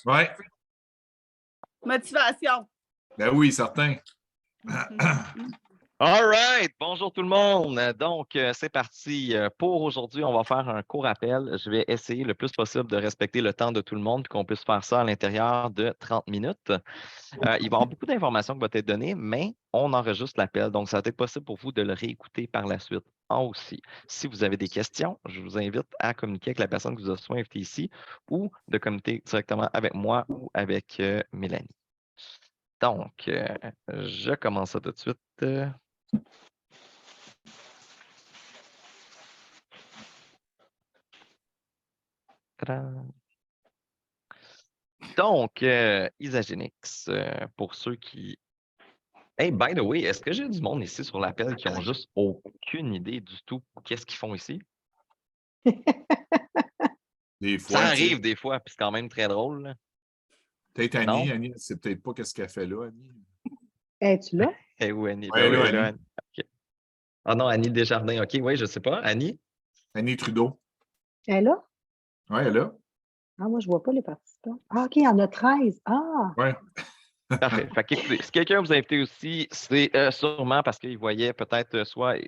Oui. Motivation. Ben oui, certain. All right. Bonjour tout le monde. Donc, c'est parti. Pour aujourd'hui, on va faire un court appel. Je vais essayer le plus possible de respecter le temps de tout le monde et qu'on puisse faire ça à l'intérieur de 30 minutes. Il va y avoir beaucoup d'informations qui vont être données, mais on enregistre l'appel. Donc, ça va être possible pour vous de le réécouter par la suite aussi. Si vous avez des questions, je vous invite à communiquer avec la personne que vous avez soit invitée ici ou de communiquer directement avec moi ou avec Mélanie. Donc, je commence ça tout de suite. Tadam. Donc, Isagenix, pour ceux qui... Hey, by the way, est-ce que j'ai du monde ici sur l'appel qui n'ont juste aucune idée du tout qu'est-ce qu'ils font ici? Des Ça fois, tu sais. arrive des fois, puis c'est quand même très drôle. Là. Peut-être Non? Annie. Annie, c'est peut-être pas qu'est-ce qu'elle fait là, Annie. Es-tu là? Eh oui, Annie. Ouais, Ben là, oui, là, Annie. Annie. OK. Ah non, Annie Desjardins. OK, oui, je sais pas. Annie? Annie Trudeau. Elle est là? Oui, elle est là. Ah, moi, je ne vois pas les participants. Ah, OK, il y en a 13. Ah! Oui. Parfait. Fait qu'écoutez, si quelqu'un vous a invité aussi, c'est sûrement parce qu'il voyait peut-être soit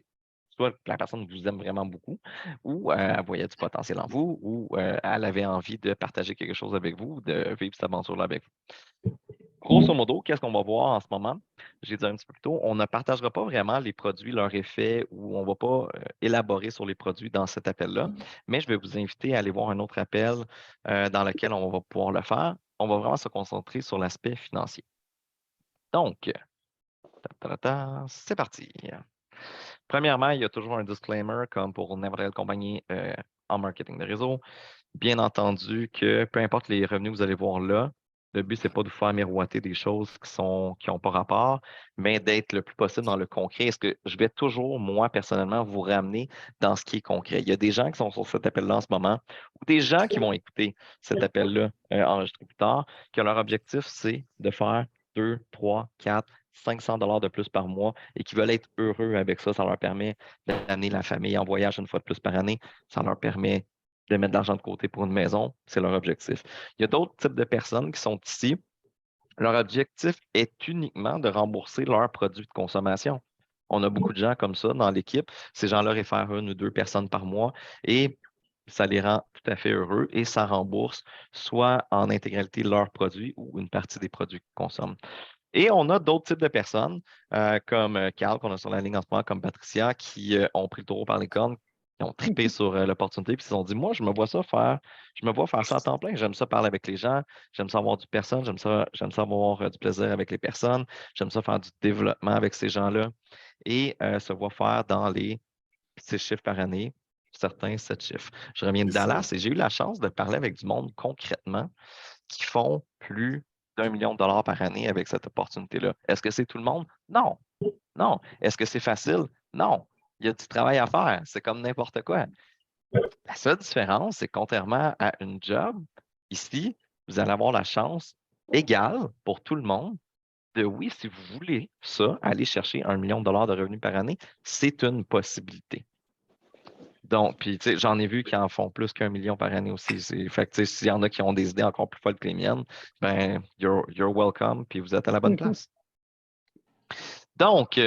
la personne vous aime vraiment beaucoup, ou elle voyait du potentiel en vous, ou elle avait envie de partager quelque chose avec vous, de vivre cette aventure-là avec vous. Grosso modo, qu'est-ce qu'on va voir en ce moment? J'ai dit un petit peu plus tôt, on ne partagera pas vraiment les produits, leur effet, ou on ne va pas élaborer sur les produits dans cet appel-là, mais je vais vous inviter à aller voir un autre appel dans lequel on va pouvoir le faire. On va vraiment se concentrer sur l'aspect financier. Donc, c'est parti. Premièrement, il y a toujours un disclaimer, comme pour n'importe quelle compagnie en marketing de réseau. Bien entendu que peu importe les revenus que vous allez voir là, le but, ce n'est pas de vous faire miroiter des choses qui n'ont pas rapport, mais d'être le plus possible dans le concret. Est-ce que je vais toujours, moi, personnellement, vous ramener dans ce qui est concret? Il y a des gens qui sont sur cet appel-là en ce moment, ou des gens qui vont écouter cet appel-là enregistré plus tard, que leur objectif, c'est de faire 2, 3, 4, 500 $ de plus par mois et qui veulent être heureux avec ça. Ça leur permet d'amener la famille en voyage une fois de plus par année. Ça leur permet de mettre de l'argent de côté pour une maison. C'est leur objectif. Il y a d'autres types de personnes qui sont ici. Leur objectif est uniquement de rembourser leurs produits de consommation. On a beaucoup de gens comme ça dans l'équipe. Ces gens-là réfèrent 1 ou 2 personnes par mois et ça les rend tout à fait heureux et ça rembourse soit en intégralité leurs produits ou une partie des produits qu'ils consomment. Et on a d'autres types de personnes, comme Carl, qu'on a sur la ligne en ce moment, comme Patricia, qui ont pris le taureau par les cornes, qui ont trippé sur l'opportunité, puis ils se sont dit, moi, je me vois faire ça à temps plein. J'aime ça parler avec les gens, j'aime ça avoir du personne, j'aime ça avoir du plaisir avec les personnes, j'aime ça faire du développement avec ces gens-là et se voir faire dans les 6 chiffres par année, certains 7 chiffres. Je reviens de Dallas et j'ai eu la chance de parler avec du monde concrètement qui font plus d'1 million de dollars par année avec cette opportunité-là. Est-ce que c'est tout le monde? Non. Non. Est-ce que c'est facile? Non. Il y a du travail à faire. C'est comme n'importe quoi. La seule différence, c'est que contrairement à une job, ici, vous allez avoir la chance égale pour tout le monde de, oui, si vous voulez ça, aller chercher 1 million de dollars de revenus par année, c'est une possibilité. Donc, puis, tu sais, j'en ai vu qui en font plus qu'1 million par année aussi. Fait que, tu sais, s'il y en a qui ont des idées encore plus folles que les miennes, ben, you're welcome, puis vous êtes à la bonne place. Donc,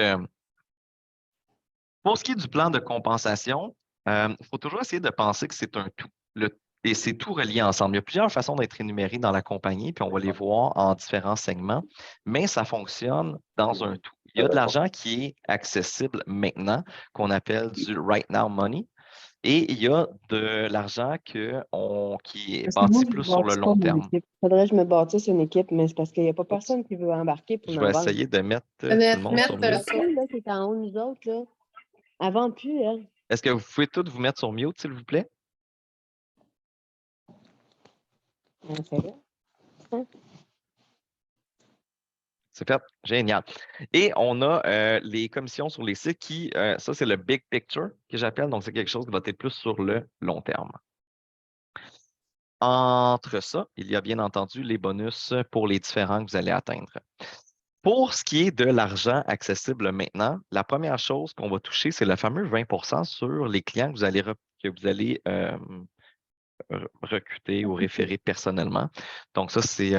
pour ce qui est du plan de compensation, il faut toujours essayer de penser que c'est un tout. Et c'est tout relié ensemble. Il y a plusieurs façons d'être énumérés dans la compagnie, puis on va les voir en différents segments, mais ça fonctionne dans un tout. Il y a de l'argent qui est accessible maintenant, qu'on appelle du right now money. Et il y a de l'argent qui est bâti plus sur le long terme. Il faudrait que je me bâtisse une équipe, mais c'est parce qu'il n'y a pas personne qui veut embarquer pour Je me vais vendre. essayer de mettre tout le monde sur mute. Là, qui est en haut, nous autres, là. Avant plus, elle. Est-ce que vous pouvez tous vous mettre sur mute, s'il vous plaît? C'est fait. Génial. Et on a les commissions sur les sites qui, ça, c'est le big picture que j'appelle. Donc, c'est quelque chose qui va être plus sur le long terme. Entre ça, il y a bien entendu les bonus pour les différents que vous allez atteindre. Pour ce qui est de l'argent accessible maintenant, la première chose qu'on va toucher, c'est le fameux 20 sur les clients que vous allez recruter ou référer personnellement. Donc, ça, c'est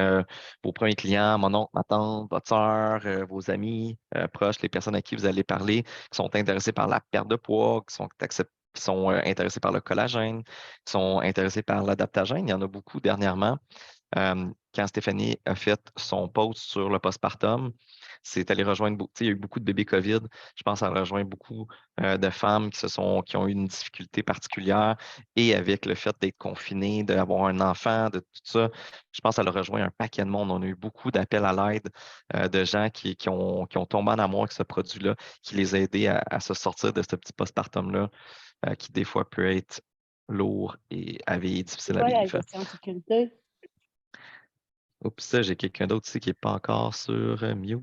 vos premiers clients, mon oncle, ma tante, votre soeur, vos amis proches, les personnes à qui vous allez parler, qui sont intéressés par la perte de poids, qui sont intéressés par le collagène, qui sont intéressés par l'adaptogène. Il y en a beaucoup dernièrement. Quand Stéphanie a fait son post sur le postpartum, c'est allé rejoindre, il y a eu beaucoup de bébés COVID. Je pense qu'elle a rejoint beaucoup de femmes qui ont eu une difficulté particulière et avec le fait d'être confiné, d'avoir un enfant, de tout ça, je pense qu'elle a rejoint un paquet de monde. On a eu beaucoup d'appels à l'aide de gens qui ont tombé en amour avec ce produit-là, qui les a aidés à se sortir de ce petit postpartum-là, qui des fois peut être lourd et difficile à Quoi, la vivre. gestion de sécurité? Oups, ça, j'ai quelqu'un d'autre ici qui n'est pas encore sur mute.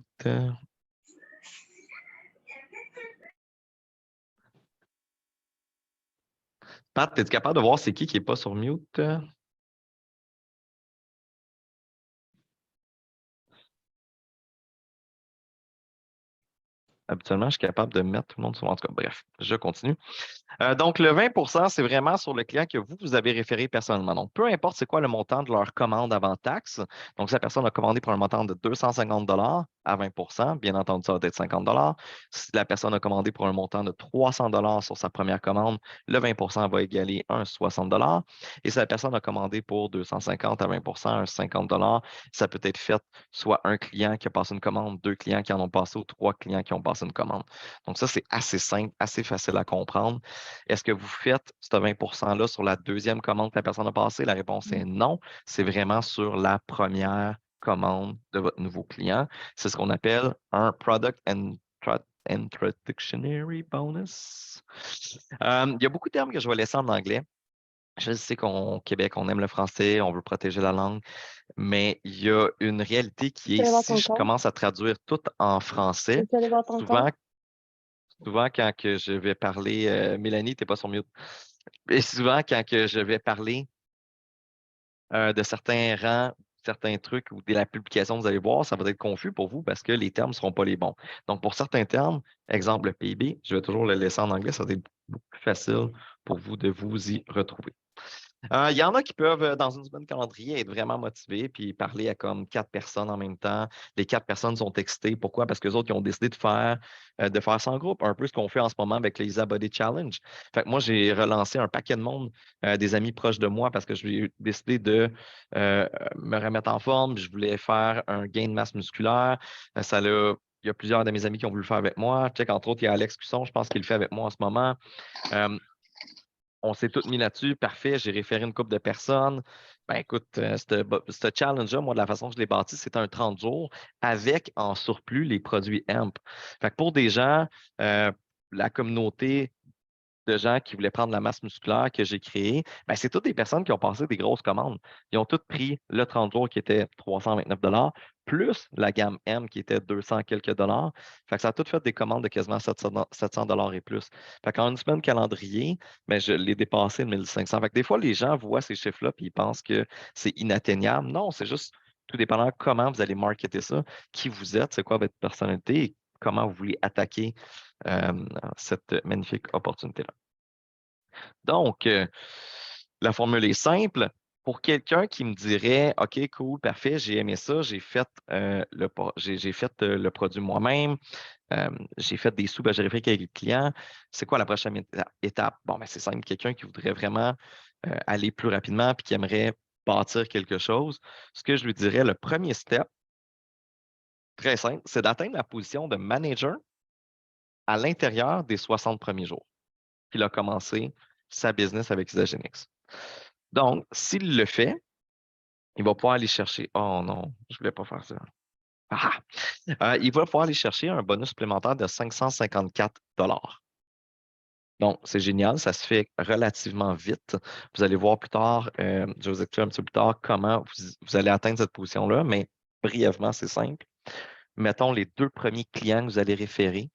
Pat, es-tu capable de voir c'est qui n'est pas sur mute? Habituellement, je suis capable de mettre tout le monde sur. En tout cas, bref, je continue. Donc, le 20 c'est vraiment sur le client que vous avez référé personnellement. Donc, peu importe c'est quoi le montant de leur commande avant taxe. Donc, si la personne a commandé pour un montant de 250 à 20 bien entendu, ça va être 50 Si la personne a commandé pour un montant de 300 sur sa première commande, le 20 va égaler un 60 Et si la personne a commandé pour 250 à 20 un 50 ça peut être fait soit un client qui a passé une commande, deux clients qui en ont passé ou trois clients qui ont passé une commande. Donc, ça, c'est assez simple, assez facile à comprendre. Est-ce que vous faites ce 20 %-là sur la deuxième commande que la personne a passée? La réponse est non. C'est vraiment sur la première commande de votre nouveau client. C'est ce qu'on appelle un Product Introductionary Bonus. Il y a beaucoup de termes que je vais laisser en anglais. Je sais qu'au Québec, on aime le français, on veut protéger la langue, mais il y a une réalité qui Tu est, allais voir si ton je compte? commence à traduire tout en français, Tu allais voir ton compte? souvent, souvent quand que je vais parler, Mélanie, tu n'es pas sur mute. Et souvent, quand que je vais parler de certains rangs, certains trucs ou de la publication, vous allez voir, ça va être confus pour vous parce que les termes ne seront pas les bons. Donc, pour certains termes, exemple le PIB, je vais toujours le laisser en anglais, ça va être beaucoup plus facile pour vous de vous y retrouver. Il y en a qui peuvent, dans une semaine calendrier, être vraiment motivés puis parler à comme 4 personnes en même temps. Les 4 personnes sont excitées. Pourquoi? Parce qu'eux autres, ils ont décidé de faire ça en groupe, un peu ce qu'on fait en ce moment avec les Isa Body Challenge. Fait que moi, j'ai relancé un paquet de monde, des amis proches de moi, parce que j'ai décidé de me remettre en forme. Je voulais faire un gain de masse musculaire. Il y a plusieurs de mes amis qui ont voulu le faire avec moi. Check, entre autres, il y a Alex Cusson, je pense qu'il le fait avec moi en ce moment. On s'est tous mis là-dessus. Parfait, j'ai référé une couple de personnes. Ben écoute, ce challenge-là, moi, de la façon que je l'ai bâti, c'était un 30 jours avec en surplus les produits hemp. Fait que pour des gens, la communauté de gens qui voulaient prendre la masse musculaire que j'ai créée, ben, c'est toutes des personnes qui ont passé des grosses commandes. Ils ont toutes pris le 30 jours qui était 329 plus la gamme M qui était 200 quelques dollars. Fait que ça a tout fait des commandes de quasiment 700 et plus. Fait qu'en une semaine calendrier, ben, je l'ai dépassé de 1500. Fait que des fois, les gens voient ces chiffres-là et ils pensent que c'est inatteignable. Non, c'est juste tout dépendant comment vous allez marketer ça, qui vous êtes, c'est quoi votre personnalité et comment vous voulez attaquer cette magnifique opportunité-là. Donc, la formule est simple. Pour quelqu'un qui me dirait, OK, cool, parfait, j'ai aimé ça, j'ai fait, le produit moi-même, j'ai fait des sous, ben, j'ai réfléchi avec le client. C'est quoi la prochaine étape? Bon, ben, c'est simple. Quelqu'un qui voudrait vraiment aller plus rapidement et qui aimerait bâtir quelque chose, ce que je lui dirais, le premier step, très simple, c'est d'atteindre la position de manager à l'intérieur des 60 premiers jours qu'il a commencé sa business avec Isagenix. Donc, s'il le fait, il va pouvoir aller chercher. Oh non, je ne voulais pas faire ça. Ah! Il va pouvoir aller chercher un bonus supplémentaire de 554 Donc, c'est génial, ça se fait relativement vite. Vous allez voir plus tard, je vais vous expliquer un petit peu plus tard comment vous allez atteindre cette position-là, mais brièvement, c'est simple. Mettons les 2 premiers clients que vous allez référer,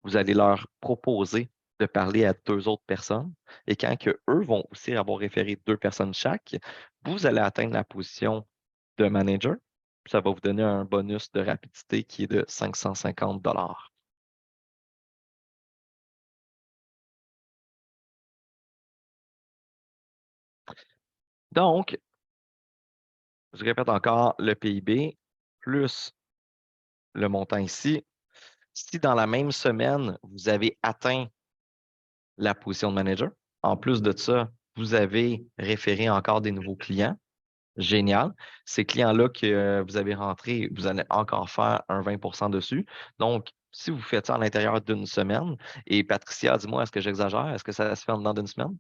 vous allez leur proposer de parler à 2 autres personnes. Et quand que eux vont aussi avoir référé 2 personnes chaque, vous allez atteindre la position de manager. Ça va vous donner un bonus de rapidité qui est de 550 Donc, je répète encore, le PIB plus le montant ici. Si dans la même semaine, vous avez atteint la position de manager, en plus de ça, vous avez référé encore des nouveaux clients, génial. Ces clients-là que vous avez rentrés, vous allez encore faire un 20 dessus. Donc, si vous faites ça à l'intérieur d'une semaine, et Patricia, dis-moi, est-ce que j'exagère? Est-ce que ça se fait en dedans d'une semaine?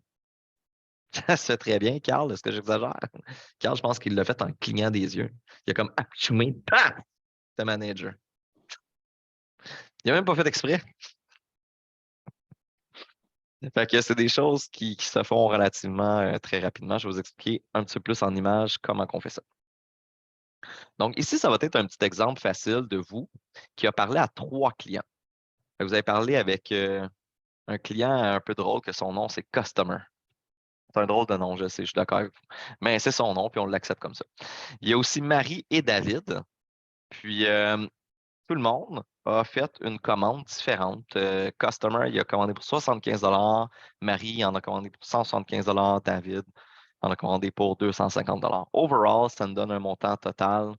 Ça se fait très bien. Carl, est-ce que j'exagère? Carl, je pense qu'il l'a fait en clignant des yeux. Il a comme accumé, paf, de manager. Il n'a même pas fait exprès. Fait que c'est des choses qui se font relativement très rapidement. Je vais vous expliquer un petit peu plus en images comment on fait ça. Donc, ici, ça va être un petit exemple facile de vous qui a parlé à 3 clients. Vous avez parlé avec un client un peu drôle que son nom, c'est Customer. C'est un drôle de nom, je sais, je suis d'accord avec vous. Mais c'est son nom, puis on l'accepte comme ça. Il y a aussi Marie et David. Puis, tout le monde a fait une commande différente. Customer, il a commandé pour 75 Marie en a commandé pour 175 David en a commandé pour 250 Overall, ça nous donne un montant total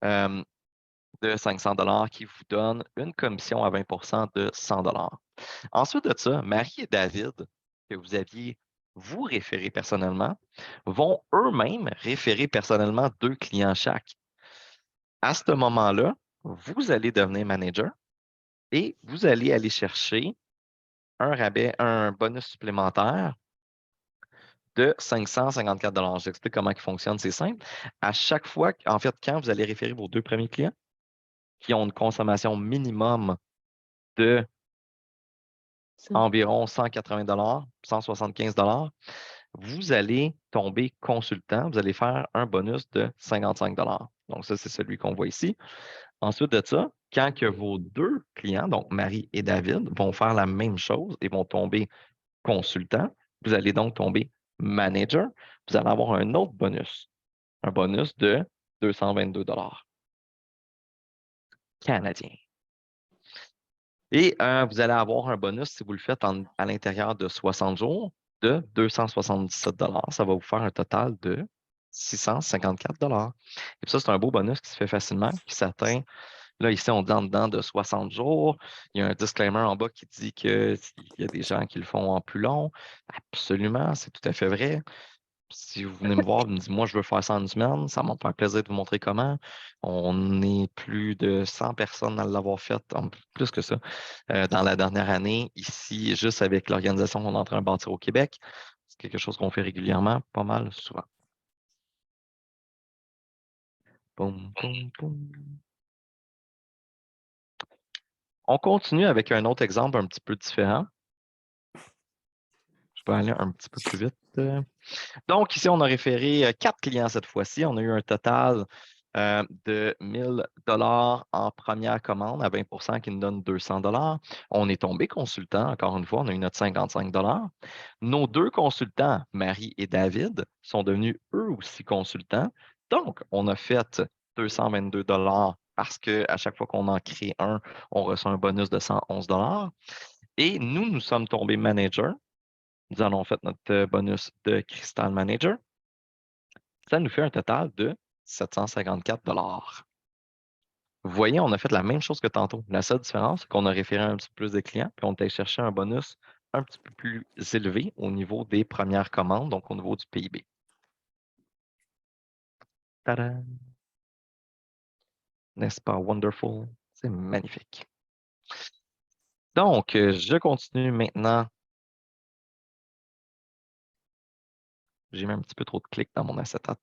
de 500 qui vous donne une commission à 20 de 100 Ensuite de ça, Marie et David, que vous aviez vous référé personnellement, vont eux-mêmes référer personnellement 2 clients chaque. À ce moment-là, vous allez devenir manager et vous allez aller chercher un rabais, un bonus supplémentaire de 554 J'explique comment il fonctionne, c'est simple. À chaque fois, en fait, quand vous allez référer vos 2 premiers clients qui ont une consommation minimum de environ 180 175 vous allez tomber consultant, vous allez faire un bonus de 55 Donc, ça, c'est celui qu'on voit ici. Ensuite de ça, quand que vos 2 clients, donc Marie et David, vont faire la même chose et vont tomber consultant, vous allez donc tomber manager, vous allez avoir un autre bonus, un bonus de 222 canadiens. Et vous allez avoir un bonus si vous le faites à l'intérieur de 60 jours de 277 Ça va vous faire un total de 654 Et puis ça, c'est un beau bonus qui se fait facilement, qui s'atteint. Là, ici, on dit en dedans de 60 jours. Il y a un disclaimer en bas qui dit qu'il y a des gens qui le font en plus long. Absolument, c'est tout à fait vrai. Si vous venez me voir, vous me dites, moi, je veux faire ça en une semaine, ça m'a fait plaisir de vous montrer comment. On est plus de 100 personnes à l'avoir fait, plus que ça, dans la dernière année, ici, juste avec l'organisation qu'on est en train de bâtir au Québec. C'est quelque chose qu'on fait régulièrement, pas mal souvent. Boum, boum, boum. On continue avec un autre exemple un petit peu différent. Je vais aller un petit peu plus vite. Donc, ici, on a référé 4 clients cette fois-ci. On a eu un total de 1 000 en première commande à 20 qui nous donne 200 On est tombé consultant, encore une fois, on a eu notre 55 Nos 2 consultants, Marie et David, sont devenus eux aussi consultants. Donc, on a fait 222 parce qu'à chaque fois qu'on en crée un, on reçoit un bonus de 111 Et nous sommes tombés manager. Nous avons fait notre bonus de Crystal Manager. Ça nous fait un total de 754 Vous voyez, on a fait la même chose que tantôt. La seule différence, c'est qu'on a référé un petit peu plus de clients, puis on a cherché un bonus un petit peu plus élevé au niveau des premières commandes, donc au niveau du PIB. Tadam! N'est-ce pas wonderful? C'est magnifique. Donc, je continue maintenant. J'ai mis un petit peu trop de clics dans mon acétate.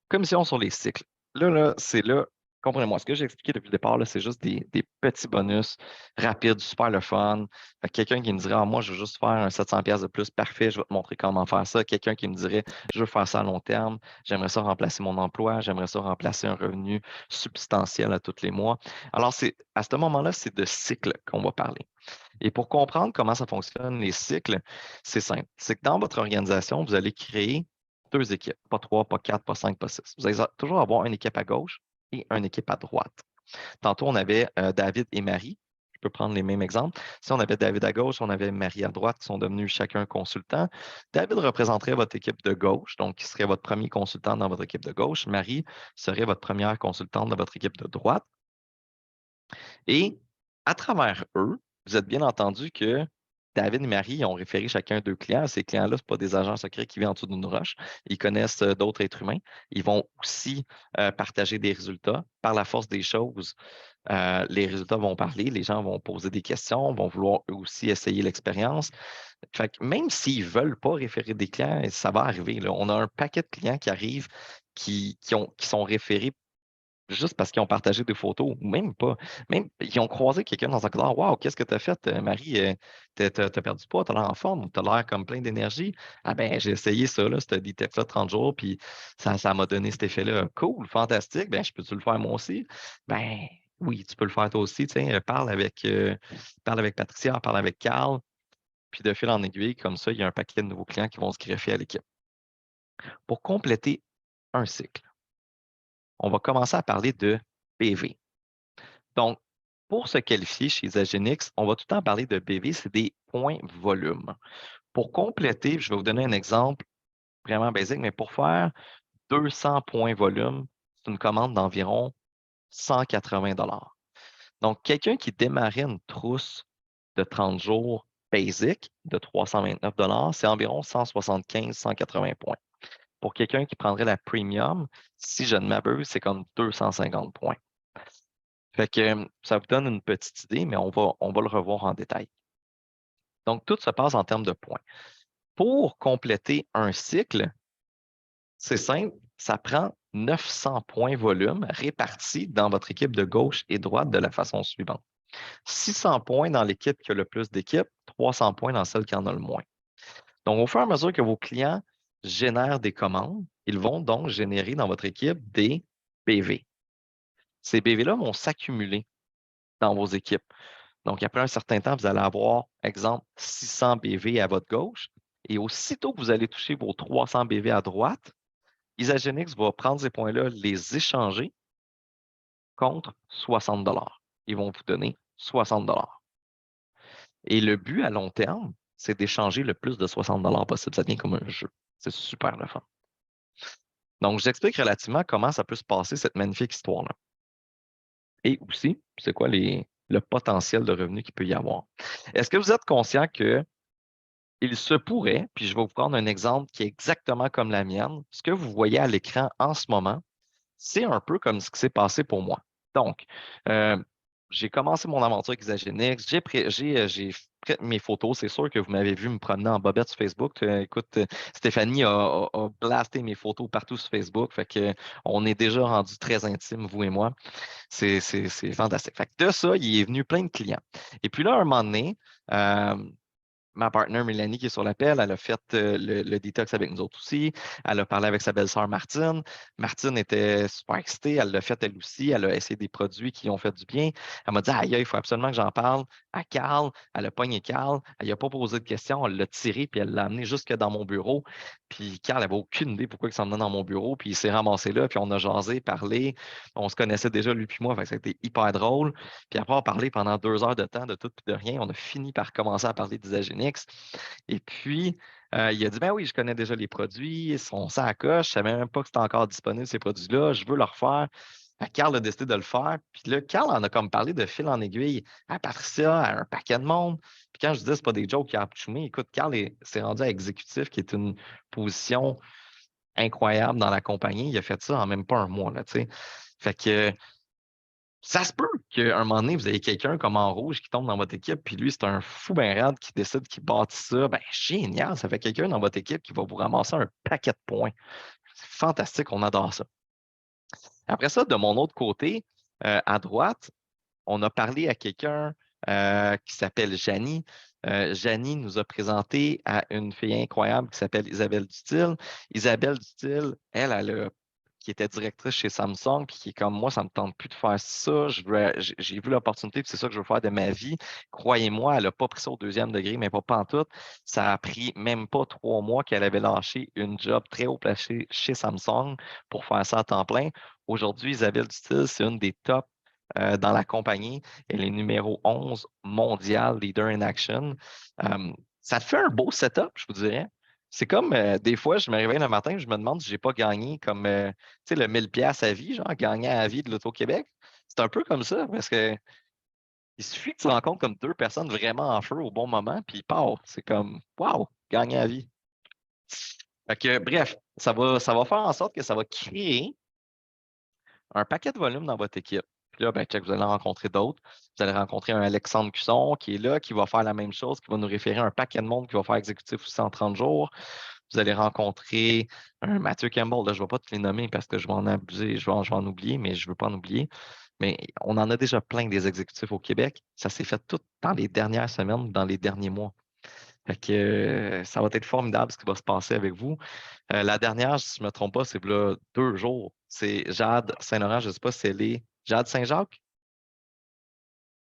Commission sur les cycles. Là, c'est là. Comprenez-moi, ce que j'ai expliqué depuis le départ, là, c'est juste des petits bonus rapides, super le fun. Quelqu'un qui me dirait, moi, je veux juste faire un 700$ de plus, parfait, je vais te montrer comment faire ça. Quelqu'un qui me dirait, je veux faire ça à long terme, j'aimerais ça remplacer mon emploi, j'aimerais ça remplacer un revenu substantiel à tous les mois. Alors, à ce moment-là, c'est de cycles qu'on va parler. Et pour comprendre comment ça fonctionne, les cycles, c'est simple. C'est que dans votre organisation, vous allez créer 2 équipes, pas 3, pas 4, pas 5, pas 6. Vous allez toujours avoir une équipe à gauche et une équipe à droite. Tantôt, on avait David et Marie. Je peux prendre les mêmes exemples. Si on avait David à gauche, on avait Marie à droite qui sont devenus chacun consultants. David représenterait votre équipe de gauche, donc qui serait votre premier consultant dans votre équipe de gauche. Marie serait votre première consultante dans votre équipe de droite. Et à travers eux, vous êtes bien entendu que David et Marie ont référé chacun 2 clients. Ces clients-là, ce pas des agents secrets qui vivent en dessous d'une roche. Ils connaissent d'autres êtres humains. Ils vont aussi partager des résultats. Par la force des choses, les résultats vont parler, les gens vont poser des questions, vont vouloir eux aussi essayer l'expérience. Fait que même s'ils ne veulent pas référer des clients, ça va arriver, là. On a un paquet de clients qui arrivent qui sont référés juste parce qu'ils ont partagé des photos, ou même pas. Même, ils ont croisé quelqu'un dans un couloir. Waouh, qu'est-ce que tu as fait, Marie? T'as perdu du poids, tu as l'air en forme, tu as l'air comme plein d'énergie. Ah ben, j'ai essayé ça, là, ce détect-là 30 jours, puis ça m'a donné cet effet-là. Cool, fantastique. Ben, je peux-tu le faire moi aussi? Ben, oui, tu peux le faire toi aussi. Tiens, parle avec Patricia, parle avec Carl, puis de fil en aiguille, comme ça, il y a un paquet de nouveaux clients qui vont se greffer à l'équipe. Pour compléter un cycle, on va commencer à parler de BV. Donc, pour se qualifier chez Agenix, on va tout le temps parler de BV, c'est des points volume. Pour compléter, je vais vous donner un exemple vraiment basique, mais pour faire 200 points volume, c'est une commande d'environ 180 $. Donc, quelqu'un qui démarrait une trousse de 30 jours basic de 329 $, c'est environ 175-180 points. Pour quelqu'un qui prendrait la premium, si je ne m'abuse, c'est comme 250 points. Fait que ça vous donne une petite idée, mais on va le revoir en détail. Donc, tout se passe en termes de points. Pour compléter un cycle, c'est simple, ça prend 900 points volume répartis dans votre équipe de gauche et droite de la façon suivante. 600 points dans l'équipe qui a le plus d'équipes, 300 points dans celle qui en a le moins. Donc, au fur et à mesure que vos clients génèrent des commandes, ils vont donc générer dans votre équipe des BV. Ces BV-là vont s'accumuler dans vos équipes. Donc, après un certain temps, vous allez avoir, exemple, 600 BV à votre gauche. Et aussitôt que vous allez toucher vos 300 BV à droite, Isagenix va prendre ces points-là, les échanger contre 60 $. Ils vont vous donner 60 $. Et le but à long terme, c'est d'échanger le plus de 60 $ possible. Ça devient comme un jeu. C'est super le fun. Donc, je vous explique relativement comment ça peut se passer, cette magnifique histoire-là. Et aussi, c'est quoi le potentiel de revenu qu'il peut y avoir. Est-ce que vous êtes conscient que il se pourrait, puis je vais vous prendre un exemple qui est exactement comme la mienne, ce que vous voyez à l'écran en ce moment, c'est un peu comme ce qui s'est passé pour moi. Donc, j'ai commencé mon aventure avec Isagenix, j'ai pris mes photos. C'est sûr que vous m'avez vu me promener en bobette sur Facebook. Écoute, Stéphanie a blasté mes photos partout sur Facebook. Fait que on est déjà rendu très intime, vous et moi. C'est fantastique. Fait que de ça, il est venu plein de clients. Et puis là, à un moment donné, ma partenaire Mélanie qui est sur l'appel, elle a fait le détox avec nous autres aussi. Elle a parlé avec sa belle-sœur Martine. Martine était super excitée. Elle l'a fait elle aussi. Elle a essayé des produits qui ont fait du bien. Elle m'a dit aïe, il faut absolument que j'en parle à Carl. Elle a pogné Carl. Elle n'a pas posé de questions. Elle l'a tiré puis elle l'a amené jusque dans mon bureau. Puis Carl n'avait aucune idée pourquoi il s'en venait dans mon bureau. Puis il s'est ramassé là. Puis on a jasé, parlé. On se connaissait déjà lui puis moi. Fait que ça a été hyper drôle. Puis après avoir parlé pendant 2 heures de temps de tout et de rien, on a fini par commencer à parler d'Isagenix. Et puis, il a dit, ben oui, je connais déjà les produits, ils sont ça à coche, je ne savais même pas que c'était encore disponible, ces produits-là, je veux le refaire. Carl a décidé de le faire. Puis là, Carl en a comme parlé de fil en aiguille à Patricia, à un paquet de monde. Puis quand je disais, c'est pas des jokes qui a choumé, écoute, Carl s'est rendu à exécutif, qui est une position incroyable dans la compagnie. Il a fait ça en même pas un mois, là, tu sais. Fait que ça se peut qu'à un moment donné, vous ayez quelqu'un comme en rouge qui tombe dans votre équipe, puis lui, c'est un fou ben raide qui décide qu'il bâtit ça. Ben, génial, ça fait quelqu'un dans votre équipe qui va vous ramasser un paquet de points. C'est fantastique, on adore ça. Après ça, de mon autre côté, à droite, on a parlé à quelqu'un qui s'appelle Janie. Janie nous a présenté à une fille incroyable qui s'appelle Isabelle Dutil. Isabelle Dutil, qui était directrice chez Samsung, puis qui est comme moi, ça ne me tente plus de faire ça. J'ai vu l'opportunité, puis c'est ça que je veux faire de ma vie. Croyez-moi, elle n'a pas pris ça au 2e degré, mais pas pantoute. Ça a pris même pas 3 mois qu'elle avait lâché une job très haut placée chez Samsung pour faire ça à temps plein. Aujourd'hui, Isabelle Dutil, c'est une des top dans la compagnie. Elle est numéro 11 mondial, leader in action. Ça te fait un beau setup, je vous dirais. C'est comme des fois, je me réveille le matin, je me demande si je n'ai pas gagné comme tu sais, le 1000$ à vie, genre gagner à vie de l'Auto-Québec. C'est un peu comme ça, parce que il suffit que tu rencontres comme deux personnes vraiment en feu au bon moment, puis paf, c'est comme wow, gagner à vie. Fait que, bref, ça va faire en sorte que ça va créer un paquet de volume dans votre équipe. Puis là, ben, check, vous allez rencontrer d'autres. Vous allez rencontrer un Alexandre Cusson qui est là, qui va faire la même chose, qui va nous référer un paquet de monde qui va faire exécutif aussi en 30 jours. Vous allez rencontrer un Mathieu Campbell. Là, je ne vais pas te les nommer parce que je vais en abuser, je vais en oublier, mais je ne veux pas en oublier. Mais on en a déjà plein des exécutifs au Québec. Ça s'est fait tout dans les dernières semaines, dans les derniers mois. Fait que ça va être formidable ce qui va se passer avec vous. La dernière, si je ne me trompe pas, c'est là 2 jours. C'est Jade Saint-Laurent. Je ne sais pas si elle est Jade Saint-Jacques?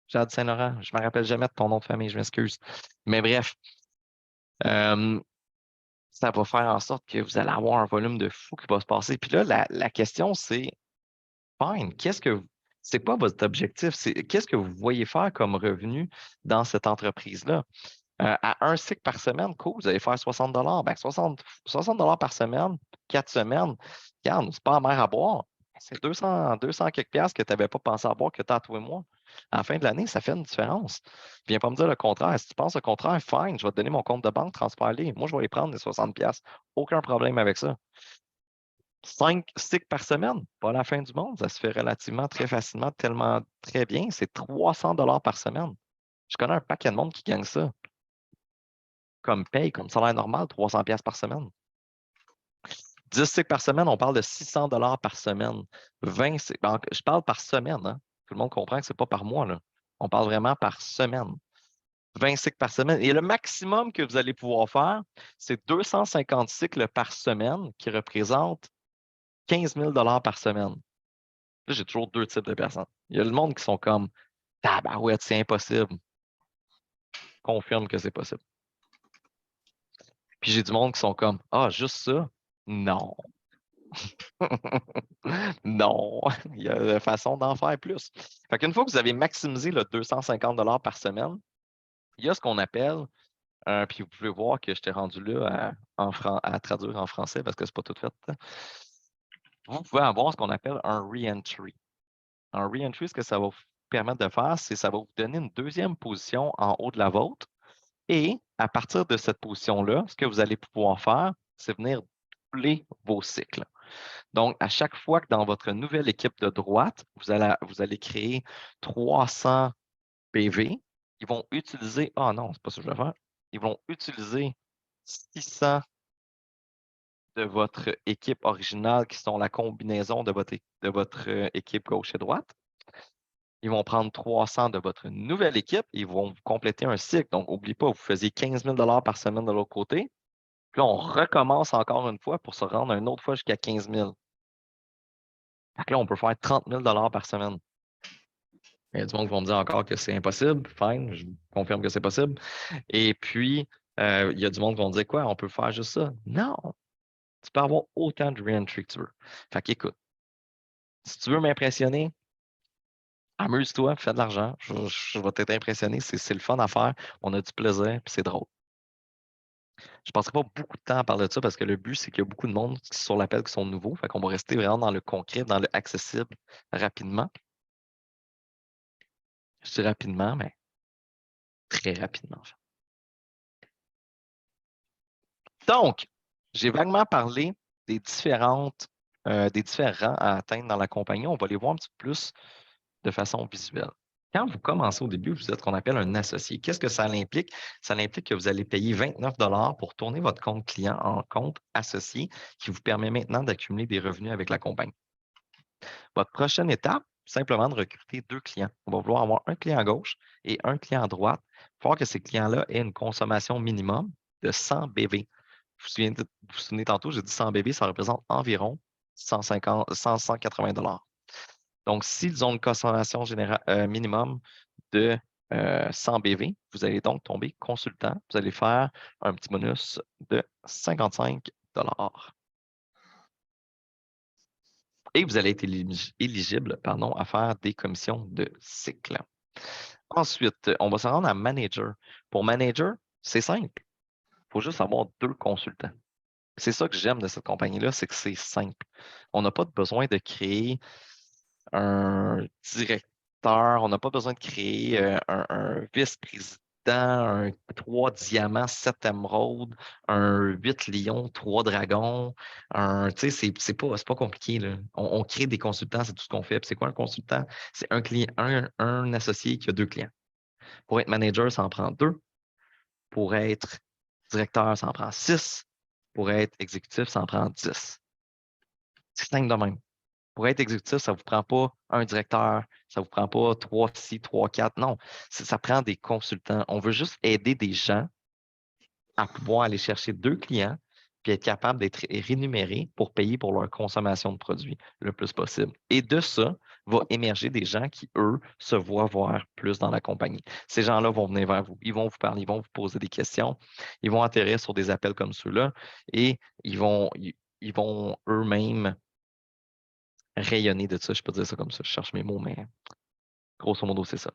Jade Saint-Laurent. Je ne me rappelle jamais de ton nom de famille, je m'excuse. Mais bref, euh, ça va faire en sorte que vous allez avoir un volume de fou qui va se passer. Puis là, la question, c'est fine, c'est quoi votre objectif? Qu'est-ce que vous voyez faire comme revenu dans cette entreprise-là? À un cycle par semaine, cool, vous allez faire 60 ben 60 par semaine, 4 semaines. Regarde, c'est pas la mer à boire. C'est 200 quelques piastres que tu n'avais pas pensé à boire que tu as à tous les mois. À la fin de l'année, ça fait une différence. Viens pas me dire le contraire. Si tu penses le contraire, fine, je vais te donner mon compte de banque, transfère-les. Moi, je vais les prendre les 60 piastres. Aucun problème avec ça. 5 cycles par semaine, pas la fin du monde. Ça se fait relativement très facilement, tellement très bien. C'est 300 par semaine. Je connais un paquet de monde qui gagne ça comme paye, comme salaire normal, 300$ par semaine. 10 cycles par semaine, on parle de 600$ par semaine. 20 cycles, je parle par semaine. Hein? Tout le monde comprend que ce n'est pas par mois. Là. On parle vraiment par semaine. 20 cycles par semaine. Et le maximum que vous allez pouvoir faire, c'est 250 cycles par semaine qui représentent 15 000 par semaine. Là, j'ai toujours deux types de personnes. Il y a le monde qui sont comme tabarouette, c'est impossible. Confirme que c'est possible. Puis j'ai du monde qui sont comme juste ça? Non. Non, il y a une façon d'en faire plus. Fait qu'une fois que vous avez maximisé le 250$ par semaine, il y a ce qu'on appelle, puis vous pouvez voir que je t'ai rendu là à traduire en français parce que c'est pas tout fait. Vous pouvez avoir ce qu'on appelle un re-entry. Un re-entry, ce que ça va vous permettre de faire, c'est que ça va vous donner une deuxième position en haut de la vôtre. Et à partir de cette position-là, ce que vous allez pouvoir faire, c'est venir doubler vos cycles. Donc, à chaque fois que dans votre nouvelle équipe de droite, vous allez créer 300 PV, ils vont utiliser, non, c'est pas ça que je vais faire, ils vont utiliser 600 de votre équipe originale qui sont la combinaison de votre équipe gauche et droite. Ils vont prendre 300 de votre nouvelle équipe et ils vont vous compléter un cycle. Donc, n'oubliez pas, vous faisiez 15 000$ par semaine de l'autre côté. Puis là, on recommence encore une fois pour se rendre une autre fois jusqu'à 15 000. Fait que là, on peut faire 30 000$ par semaine. Il y a du monde qui vont me dire encore que c'est impossible. Fine, je confirme que c'est possible. Et puis, il y a du monde qui vont me dire quoi? On peut faire juste ça? Non! Tu peux avoir autant de re-entry que tu veux. Fait qu'écoute, si tu veux m'impressionner, amuse-toi, fais de l'argent. Je vais t'être impressionné. C'est le fun à faire. On a du plaisir, puis c'est drôle. Je ne passerai pas beaucoup de temps à parler de ça parce que le but, c'est qu'il y a beaucoup de monde sur l'appel qui sont nouveaux. Fait qu'on va rester vraiment dans le concret, dans le accessible rapidement. Je dis rapidement, mais très rapidement. En fait. Donc, j'ai vaguement parlé des différents rangs à atteindre dans la compagnie. On va les voir un petit peu plus de façon visuelle. Quand vous commencez au début, vous êtes ce qu'on appelle un associé. Qu'est-ce que ça implique? Ça implique que vous allez payer 29$ pour tourner votre compte client en compte associé qui vous permet maintenant d'accumuler des revenus avec la compagnie. Votre prochaine étape, simplement de recruter 2 clients. On va vouloir avoir un client à gauche et un client à droite. Il faut voir que ces clients-là aient une consommation minimum de 100 BV. Vous vous souvenez tantôt, j'ai dit 100 BV, ça représente environ 180$. Donc, s'ils ont une consommation minimum de 100 BV, vous allez donc tomber consultant. Vous allez faire un petit bonus de 55$. Et vous allez être éligible à faire des commissions de cycle. Ensuite, on va se rendre à manager. Pour manager, c'est simple. Il faut juste avoir 2 consultants. C'est ça que j'aime de cette compagnie-là, c'est que c'est simple. On n'a pas besoin de créer un directeur, on n'a pas besoin de créer un vice-président, un 3 diamants, 7 émeraudes, un 8 lions, 3 dragons. Tu sais, c'est pas compliqué, là. On crée des consultants, c'est tout ce qu'on fait. Puis c'est quoi un consultant? C'est un client, un associé qui a 2 clients. Pour être manager, ça en prend 2. Pour être directeur, ça en prend 6. Pour être exécutif, ça en prend 10. C'est simple de même. Pour être exécutif, ça ne vous prend pas un directeur, ça ne vous prend pas 3 ci, 3, 4. Non, ça prend des consultants. On veut juste aider des gens à pouvoir aller chercher 2 clients puis être capable d'être rémunérés pour payer pour leur consommation de produits le plus possible. Et de ça, va émerger des gens qui, eux, se voient voir plus dans la compagnie. Ces gens-là vont venir vers vous, ils vont vous parler, ils vont vous poser des questions, ils vont atterrir sur des appels comme ceux-là et ils vont eux-mêmes rayonner de ça. Je peux dire ça comme ça, je cherche mes mots, mais grosso modo, c'est ça.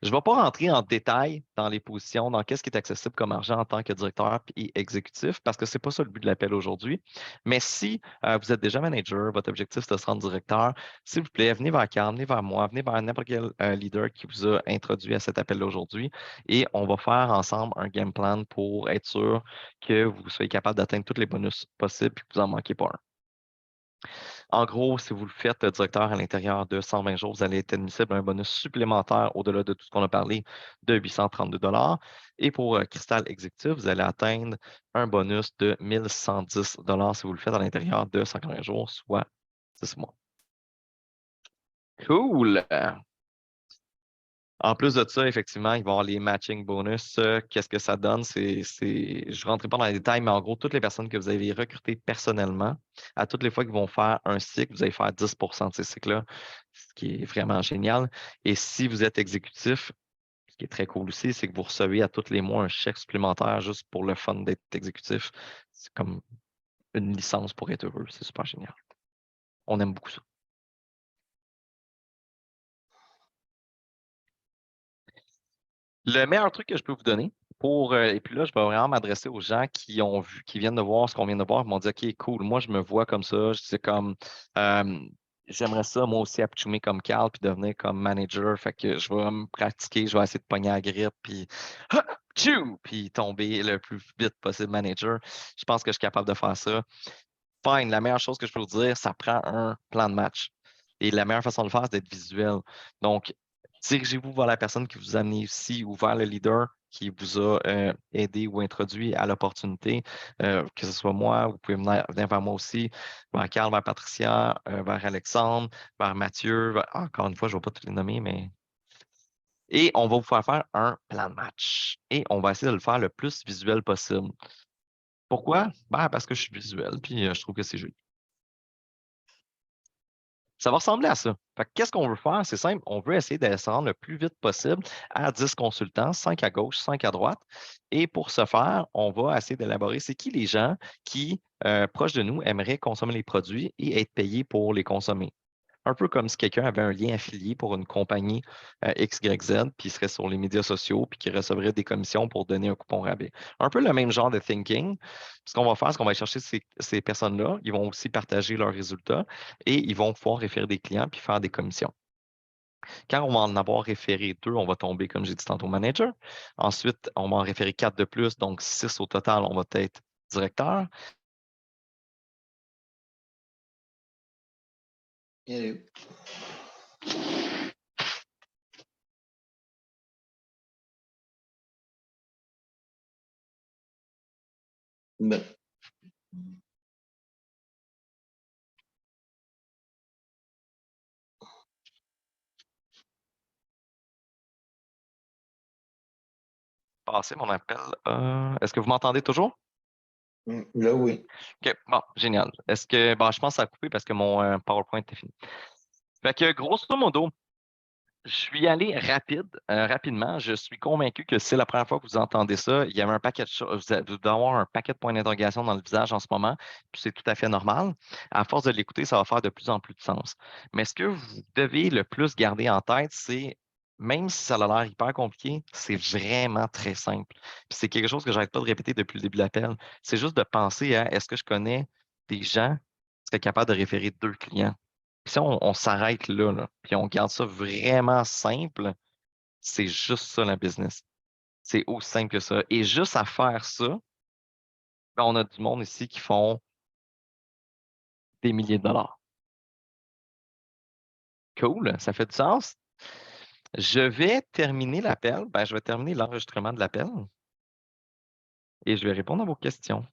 Je ne vais pas rentrer en détail dans les positions, dans qu'est-ce qui est accessible comme argent en tant que directeur et exécutif, parce que ce n'est pas ça le but de l'appel aujourd'hui. Mais si vous êtes déjà manager, votre objectif c'est de se rendre directeur, s'il vous plaît, venez vers Carl, venez vers moi, venez vers n'importe quel leader qui vous a introduit à cet appel aujourd'hui et on va faire ensemble un game plan pour être sûr que vous soyez capable d'atteindre tous les bonus possibles et que vous n'en manquez pas un. En gros, si vous le faites directeur à l'intérieur de 120 jours, vous allez être admissible à un bonus supplémentaire au-delà de tout ce qu'on a parlé de 832 $. Et pour Cristal Exécutif, vous allez atteindre un bonus de 1110 $ si vous le faites à l'intérieur de 180 jours, soit 6 mois. Cool! En plus de ça, effectivement, il va y avoir les matching bonus. Qu'est-ce que ça donne? Je ne rentrerai pas dans les détails, mais en gros, toutes les personnes que vous avez recrutées personnellement, à toutes les fois qu'ils vont faire un cycle, vous allez faire 10 de ces cycles-là, ce qui est vraiment génial. Et si vous êtes exécutif, ce qui est très cool aussi, c'est que vous recevez à tous les mois un chèque supplémentaire juste pour le fun d'être exécutif. C'est comme une licence pour être heureux. C'est super génial. On aime beaucoup ça. Le meilleur truc que je peux vous donner et puis là, je vais vraiment m'adresser aux gens qui ont vu, qui viennent de voir ce qu'on vient de voir, ils m'ont dit OK, cool, moi je me vois comme ça. C'est comme j'aimerais ça, moi aussi, appuyer comme Carl puis devenir comme manager. Fait que je vais me pratiquer, je vais essayer de pogner la grippe, puis tomber le plus vite possible manager. Je pense que je suis capable de faire ça. Fine, la meilleure chose que je peux vous dire, ça prend un plan de match. Et la meilleure façon de le faire, c'est d'être visuel. Donc, dirigez-vous vers la personne qui vous a amené ici ou vers le leader qui vous a aidé ou introduit à l'opportunité, que ce soit moi, vous pouvez venir vers moi aussi, vers Carl, vers Patricia, vers Alexandre, vers Mathieu, encore une fois, je ne vais pas tous les nommer, mais. Et on va vous faire un plan de match. Et on va essayer de le faire le plus visuel possible. Pourquoi? Ben, parce que je suis visuel, puis je trouve que c'est joli. Ça va ressembler à ça. Qu'est-ce qu'on veut faire? C'est simple. On veut essayer de se rendre le plus vite possible à 10 consultants, 5 à gauche, 5 à droite. Et pour ce faire, on va essayer d'élaborer c'est qui les gens qui, proches de nous, aimeraient consommer les produits et être payés pour les consommer. Un peu comme si quelqu'un avait un lien affilié pour une compagnie XYZ, puis il serait sur les médias sociaux, puis qui recevrait des commissions pour donner un coupon rabais. Un peu le même genre de thinking. Ce qu'on va faire, c'est qu'on va aller chercher ces personnes-là. Ils vont aussi partager leurs résultats et ils vont pouvoir référer des clients puis faire des commissions. Quand on va en avoir référé 2, on va tomber, comme j'ai dit tantôt, manager. Ensuite, on va en référer 4 de plus, donc 6 au total, on va être directeur. Hello. Ben. Passer mon appel. Est-ce que vous m'entendez toujours? Là, oui. OK, bon, génial. Est-ce que, bon, je pense que ça a coupé parce que mon PowerPoint est fini. Fait que, grosso modo, Je vais y aller rapidement. Je suis convaincu que c'est la première fois que vous entendez ça. Il y avait un paquet de choses. Vous devez avoir un paquet de points d'interrogation dans le visage en ce moment. Puis c'est tout à fait normal. À force de l'écouter, ça va faire de plus en plus de sens. Mais ce que vous devez le plus garder en tête, c'est, même si ça a l'air hyper compliqué, c'est vraiment très simple. Puis c'est quelque chose que j'arrête pas de répéter depuis le début de l'appel. C'est juste de penser à, est-ce que je connais des gens qui seraient capables de référer 2 clients? Puis si on s'arrête là, puis on garde ça vraiment simple, c'est juste ça la business. C'est aussi simple que ça. Et juste à faire ça, ben, on a du monde ici qui font des milliers de dollars. Cool, ça fait du sens. Je vais terminer l'appel. Je vais terminer l'enregistrement de l'appel et je vais répondre à vos questions.